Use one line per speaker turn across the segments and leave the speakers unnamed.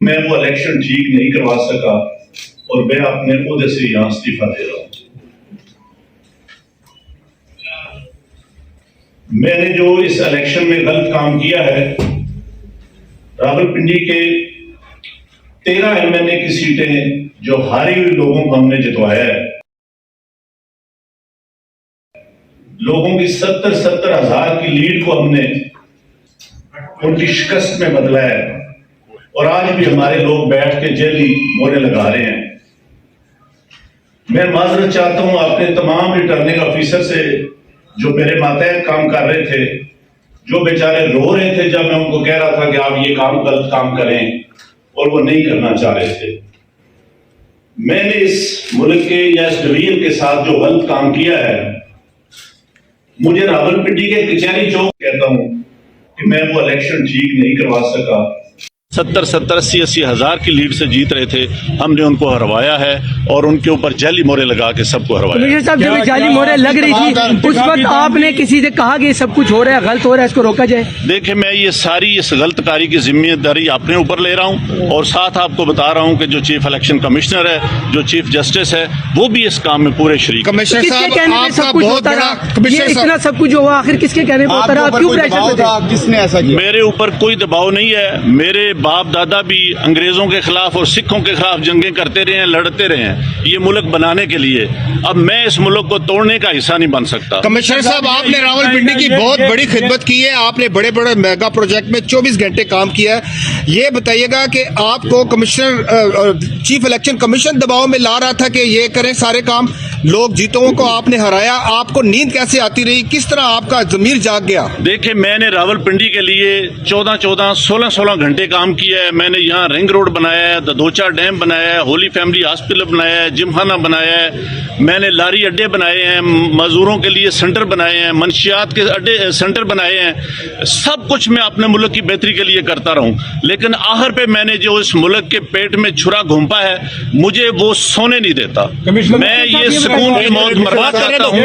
میں وہ الیکشن ٹھیک نہیں کروا سکا اور میں اپنے عہدے سے یہاں استعفیٰ دے رہا ہوں۔ میں نے جو اس الیکشن میں غلط کام کیا ہے، راولپنڈی کے 13 MNA کی سیٹیں جو ہاری ہوئی لوگوں کو ہم نے جتوایا ہے، لوگوں کی 70 ہزار کی لیڈ کو ہم نے ان کی شکست میں بدلا ہے، اور آج بھی ہمارے لوگ بیٹھ کے جیلی مورے لگا رہے ہیں۔ میں معذرت چاہتا ہوں اپنے تمام ریٹرننگ آفیسر سے جو میرے ماتحت کام کر رہے تھے، جو بیچارے رو رہے تھے جب میں ان کو کہہ رہا تھا کہ آپ یہ کام غلط کام کریں، اور وہ نہیں کرنا چاہ رہے تھے۔ میں نے اس ملک کے یا اس ڈویژن کے ساتھ جو غلط کام کیا ہے، مجھے راولپنڈی کے کچہری چوک کہتا ہوں کہ میں وہ الیکشن ٹھیک نہیں کروا سکا۔ 70-80 ہزار کی لیڈ سے جیت رہے تھے، ہم نے ان کو ہروایا ہے اور ان کے اوپر جعلی مورے لگا کے سب کو ہروایا۔
کمشنر صاحب، جب جعلی مورے لگ رہی تھی اس وقت آپ نے کسی سے کہا کہ یہ سب کچھ ہو رہا ہے، غلط ہو رہا ہے، اس کو روکا جائے؟
دیکھیں، میں یہ ساری اس غلط کاری کی ذمہ داری اپنے اوپر لے رہا ہوں، اور ساتھ آپ کو بتا رہا ہوں کہ جو چیف الیکشن کمشنر ہے، جو چیف جسٹس ہے، وہ بھی اس کام میں پورے شریک۔
کس کے کہنے پہ سب کچھ ہوتا رہا؟ یہ اتنا سب کچھ ہوا، آخر کس کے کہنے پہ ہوتا رہا؟ کیوں پریشر میں تھے؟
کس نے ایسا کیا؟
میرے اوپر کوئی دباؤ نہیں ہے۔ میرے باپ دادا بھی انگریزوں کے خلاف اور سکھوں کے خلاف جنگیں کرتے رہے ہیں، لڑتے رہے ہیں یہ ملک بنانے کے لیے۔ اب میں اس ملک کو توڑنے کا حصہ نہیں بن سکتا۔
کمشنر صاحب، آپ نے راولپنڈی کی بہت بڑی خدمت کی ہے، آپ نے بڑے بڑے میگا پروجیکٹ میں 24 گھنٹے کام کیا ہے۔ یہ بتائیے گا کہ آپ کو کمشنر چیف الیکشن کمیشن دباؤ میں لا رہا تھا کہ یہ کریں سارے کام، لوگ جیتوں کو آپ نے ہرایا، آپ کو نیند کیسے آتی رہی؟ کس طرح آپ کا ضمیر جاگ گیا؟
دیکھیں، میں نے راولپنڈی کے لیے 16 گھنٹے کام کیا ہے۔ میں نے یہاں رنگ روڈ بنایا ہے، ددوچا ڈیم بنایا ہے، ہولی فیملی ہاسپٹل بنایا ہے، جم خانہ بنایا ہے، میں نے لاری اڈے بنائے ہیں، مزدوروں کے لیے سینٹر بنائے ہیں، منشیات کے اڈے سینٹر بنائے ہیں۔ سب کچھ میں اپنے ملک کی بہتری کے لیے کرتا رہا ہوں، لیکن آخر پہ میں نے جو اس ملک کے پیٹ میں چھرا گھونپا ہے، مجھے وہ سونے نہیں دیتا۔ میں یہ سکون کی موت مرنا چاہتا ہوں۔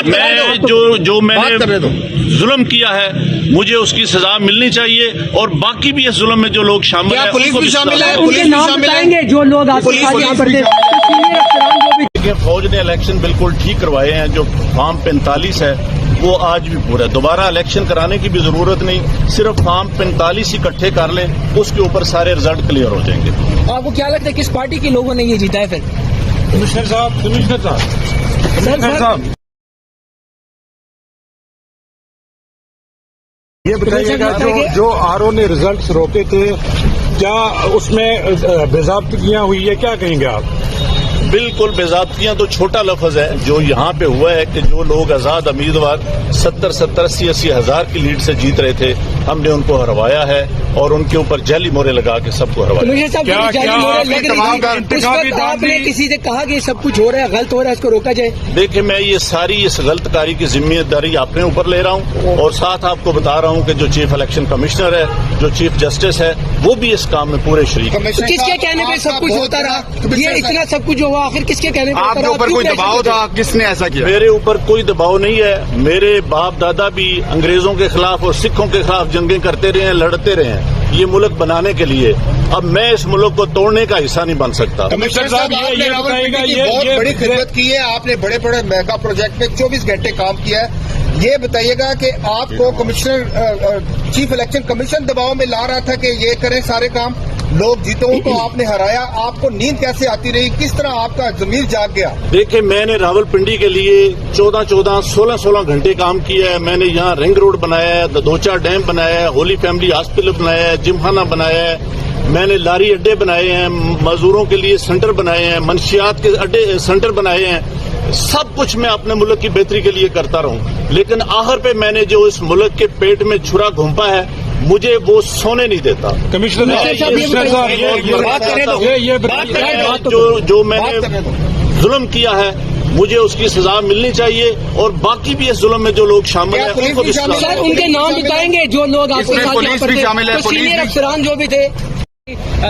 میں جو میں نے ظلم کیا ہے، مجھے اس کی سزا ملنی چاہیے، اور باقی بھی اس ظلم میں جو لوگ شامل ہیں،
پولیس بھی شامل ہے؟
ان کے نام بتائیں گے جو لوگ آپ
دیکھیں، فوج نے الیکشن بالکل ٹھیک کروائے ہیں۔ جو فارم 45 ہے وہ آج بھی پورا ہے، دوبارہ الیکشن کرانے کی بھی ضرورت نہیں، صرف فارم 45 اکٹھے کر لیں، اس کے اوپر سارے رزلٹ کلیئر ہو جائیں گے۔
آپ کو کیا لگتا ہے کس پارٹی کے لوگوں نے یہ جیتا ہے پھر؟
کمشنر صاحب یہ بتائیے گا، جو RO نے ریزلٹس روکے تھے، کیا اس میں باضابطگیاں ہوئی ہے؟ کیا کہیں گے آپ؟
بالکل، باضابطگیاں تو چھوٹا لفظ ہے۔ جو یہاں پہ ہوا ہے کہ جو لوگ آزاد امیدوار 70-80 ہزار کی لیڈ سے جیت رہے تھے، ہم نے ان کو ہروایا ہے اور ان کے اوپر جعلی مورے لگا کے سب کو ہروایا۔
آپ نے کسی سے کہا کہ سب کچھ ہو رہا ہے، غلط ہو رہا ہے، اس کو روکا جائے؟
دیکھیں، میں یہ ساری اس غلط کاری کی ذمہ داری اپنے اوپر لے رہا ہوں، اور ساتھ آپ کو بتا رہا ہوں کہ جو چیف الیکشن کمشنر ہے، جو چیف جسٹس ہے، وہ بھی اس کام میں پورے شریک ہیں۔
کس کے کہنے پہ سب کچھ ہوتا رہا؟ یہ اتنا سب کچھ ہوا، آخر کس کے کہنے پہ
آپ کے اوپر کوئی دباؤ تھا؟ کس نے ایسا کیا؟
میرے اوپر کوئی دباؤ نہیں ہے۔ میرے باپ دادا بھی انگریزوں کے خلاف اور سکھوں کے خلاف جنگیں کرتے رہے ہیں، لڑتے رہے ہیں یہ ملک بنانے کے لیے۔ اب میں اس ملک کو توڑنے کا حصہ نہیں بن سکتا۔
کمشنر صاحب، آپ نے راولپنڈی کی بہت بڑی خدمت کی ہے، آپ نے بڑے بڑے میگا پروجیکٹ میں 24 گھنٹے کام کیا ہے۔ یہ بتائیے گا کہ آپ کو کمشنر چیف الیکشن کمیشن دباؤ میں لا رہا تھا کہ یہ کریں سارے کام، لوگ جیتوں کو آپ نے ہرایا، آپ کو نیند کیسے آتی رہی؟ کس طرح آپ کا ضمیر جاگ گیا؟
دیکھیں، میں نے راولپنڈی کے لیے 16 گھنٹے کام کیا ہے۔ میں نے یہاں رنگ روڈ بنایا ہے، ددوچا ڈیم بنایا ہے، ہولی فیملی ہاسپٹل بنایا ہے، جم خانہ بنایا ہے، میں نے لاری اڈے بنائے ہیں، مزدوروں کے لیے سینٹر بنائے ہیں، منشیات کے اڈے سینٹر بنائے ہیں۔ سب کچھ میں اپنے ملک کی بہتری کے لیے کرتا رہوں، لیکن آخر پہ میں نے جو اس ملک کے پیٹ میں چھرا گھونپا ہے، مجھے وہ سونے نہیں دیتا۔ جو میں نے ظلم کیا ہے، مجھے اس کی سزا ملنی چاہیے، اور باقی بھی اس ظلم میں جو لوگ شامل ہیں ان کو بھی
ان کے نام بتائیں گے جو لوگ آپ کے ساتھ، سینئر افسران جو بھی تھے؟